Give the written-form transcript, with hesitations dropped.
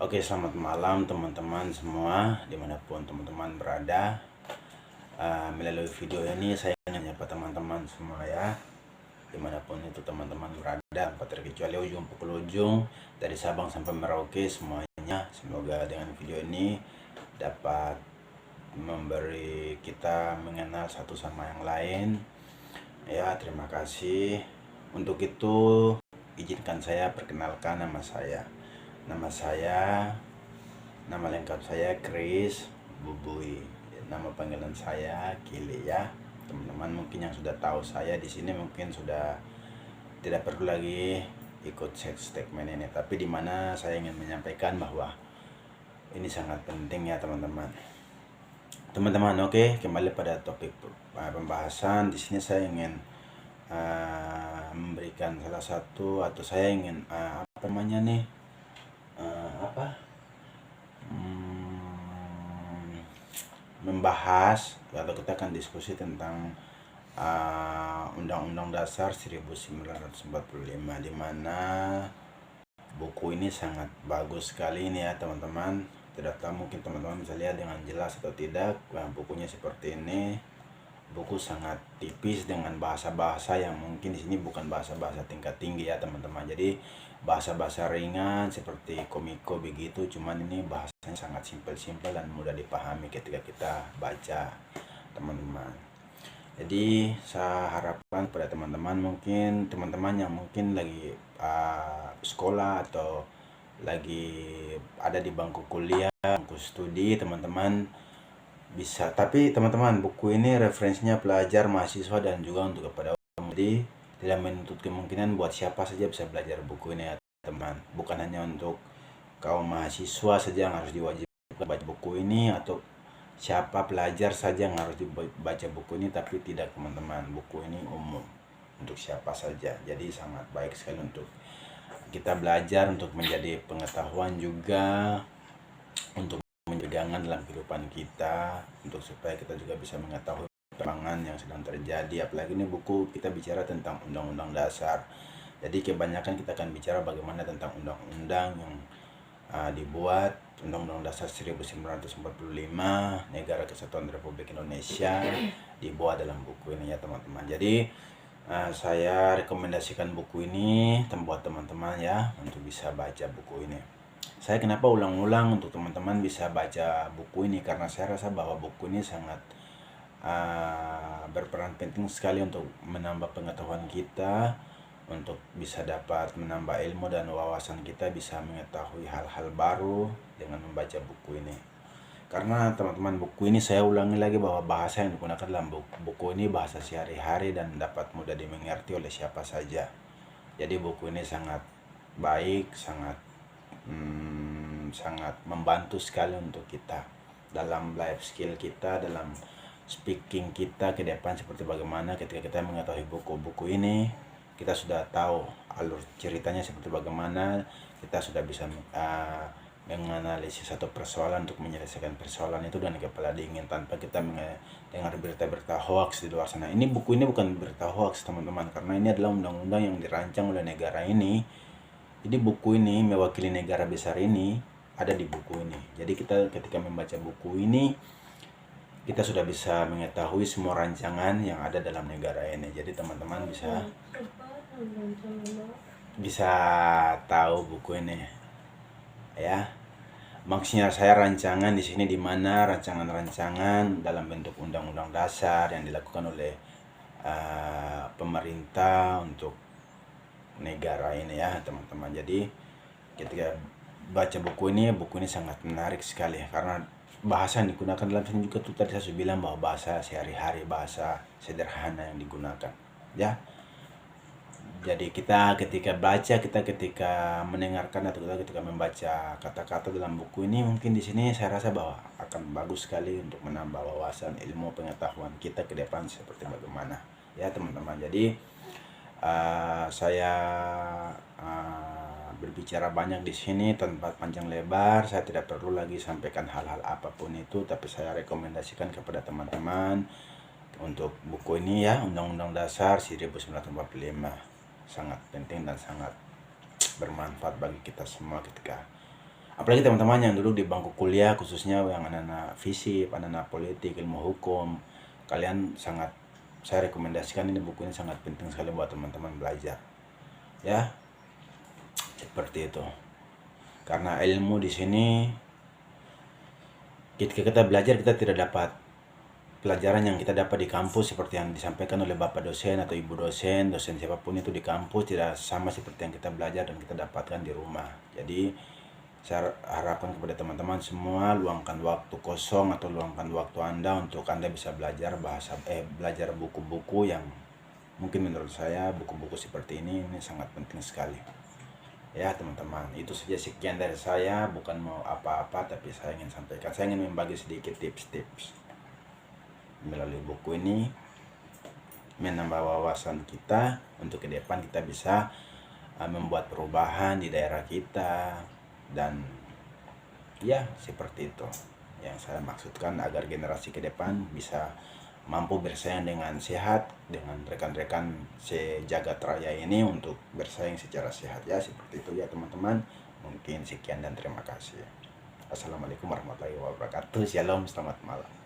Oke, selamat malam teman-teman semua, dimanapun teman-teman berada. Melalui video ini saya ingin menyapa teman-teman semua ya, dimanapun itu teman-teman berada, tanpa terkecuali ujung pukul ujung, dari Sabang sampai Merauke semuanya. Semoga dengan video ini dapat memberi kita mengenal satu sama yang lain. Ya, terima kasih. Untuk itu, izinkan saya perkenalkan nama saya. Nama lengkap saya Chris Bubui. Nama panggilan saya Kili ya. Teman-teman mungkin yang sudah tahu saya di sini mungkin sudah tidak perlu lagi ikut statement ini. Tapi di mana saya ingin menyampaikan bahwa ini sangat penting ya teman-teman. Teman-teman, oke, kembali pada topik pembahasan. Di sini saya ingin memberikan salah satu, atau saya ingin apa namanya nih, membahas atau kita akan diskusi tentang Undang-Undang Dasar 1945, di mana buku ini sangat bagus sekali ini ya teman-teman. Tidak tahu mungkin teman-teman bisa lihat dengan jelas atau tidak. Bukunya seperti ini. Buku sangat tipis dengan bahasa-bahasa yang mungkin di sini bukan bahasa-bahasa tingkat tinggi ya teman-teman. Jadi bahasa-bahasa ringan seperti komiko begitu, cuman ini bahasanya sangat simpel-simpel dan mudah dipahami ketika kita baca teman-teman. Jadi saya harapkan pada teman-teman, mungkin teman-teman yang mungkin lagi sekolah atau lagi ada di bangku kuliah, bangku studi, teman-teman bisa. Tapi teman-teman, buku ini referensinya pelajar, mahasiswa, dan juga untuk kepada umum. Jadi tidak menuntut kemungkinan buat siapa saja bisa belajar buku ini ya teman. Bukan hanya untuk kaum mahasiswa saja yang harus diwajibkan baca buku ini, atau siapa pelajar saja yang harus dibaca buku ini, tapi tidak teman-teman. Buku ini umum untuk siapa saja. Jadi sangat baik sekali untuk kita belajar, untuk menjadi pengetahuan juga, untuk pegangan dalam kehidupan kita, untuk supaya kita juga bisa mengetahui perkembangan yang sedang terjadi. Apalagi ini buku kita bicara tentang Undang-Undang Dasar. Jadi kebanyakan kita akan bicara bagaimana tentang undang-undang yang dibuat, Undang-Undang Dasar 1945, Negara Kesatuan Republik Indonesia, dibuat dalam buku ini ya teman-teman. Jadi saya rekomendasikan buku ini buat teman-teman ya, untuk bisa baca buku ini. Saya kenapa ulang-ulang untuk teman-teman bisa baca buku ini, karena saya rasa bahwa buku ini sangat berperan penting sekali untuk menambah pengetahuan kita, untuk bisa dapat menambah ilmu dan wawasan kita, bisa mengetahui hal-hal baru dengan membaca buku ini. Karena teman-teman, buku ini saya ulangi lagi bahwa bahasa yang digunakan dalam buku ini bahasa sehari-hari dan dapat mudah dimengerti oleh siapa saja. Jadi buku ini sangat baik, sangat membantu sekali untuk kita dalam life skill kita, dalam speaking kita ke depan seperti bagaimana. Ketika kita mengetahui buku-buku ini, kita sudah tahu alur ceritanya seperti bagaimana, kita sudah bisa menganalisis satu persoalan untuk menyelesaikan persoalan itu dengan kepala dingin, tanpa kita mendengar berita-berita hoax di luar sana. Ini buku ini bukan berita hoax teman-teman, karena ini adalah undang-undang yang dirancang oleh negara ini. Jadi buku ini mewakili negara besar ini, ada di buku ini. Jadi kita ketika membaca buku ini, kita sudah bisa mengetahui semua rancangan yang ada dalam negara ini. Jadi teman-teman bisa tahu buku ini ya. Maksudnya saya rancangan di sini, di mana rancangan-rancangan dalam bentuk undang-undang dasar yang dilakukan oleh pemerintah untuk negara ini ya teman-teman. Jadi ketika baca buku ini sangat menarik sekali, karena bahasa yang digunakan dalam sini juga tuh tadi saya sudah bilang bahwa bahasa sehari-hari, bahasa sederhana yang digunakan ya. Jadi kita ketika baca, kita ketika mendengarkan, atau kita ketika membaca kata-kata dalam buku ini, mungkin di sini saya rasa bahwa akan bagus sekali untuk menambah wawasan, ilmu, pengetahuan kita ke depan seperti bagaimana ya teman-teman. Jadi saya berbicara banyak di sini tanpa panjang lebar. Saya tidak perlu lagi sampaikan hal-hal apapun itu, tapi saya rekomendasikan kepada teman-teman untuk buku ini ya, Undang-Undang Dasar 1945. Sangat penting dan sangat bermanfaat bagi kita semua ketika apalagi teman-teman yang duduk di bangku kuliah, khususnya yang anak-anak FISIP, anak-anak politik, ilmu hukum, kalian sangat, saya rekomendasikan ini buku ini sangat penting sekali buat teman-teman belajar. Ya, seperti itu. Karena ilmu di sini, ketika kita belajar, kita tidak dapat pelajaran yang kita dapat di kampus seperti yang disampaikan oleh bapak dosen atau ibu dosen, dosen siapapun itu di kampus, tidak sama seperti yang kita belajar dan kita dapatkan di rumah. Jadi saya harapkan kepada teman-teman semua, luangkan waktu kosong atau luangkan waktu Anda untuk Anda bisa belajar belajar buku-buku yang mungkin menurut saya buku-buku seperti ini sangat penting sekali. Ya teman-teman, itu saja, sekian dari saya, bukan mau apa-apa, tapi saya ingin sampaikan, saya ingin membagi sedikit tips-tips melalui buku ini, menambah wawasan kita untuk ke depan kita bisa membuat perubahan di daerah kita. Dan ya seperti itu yang saya maksudkan, agar generasi ke depan bisa mampu bersaing dengan sehat dengan rekan-rekan sejagat raya ini, untuk bersaing secara sehat. Ya seperti itu ya teman-teman. Mungkin sekian dan terima kasih. Assalamualaikum warahmatullahi wabarakatuh. Shalom, selamat malam.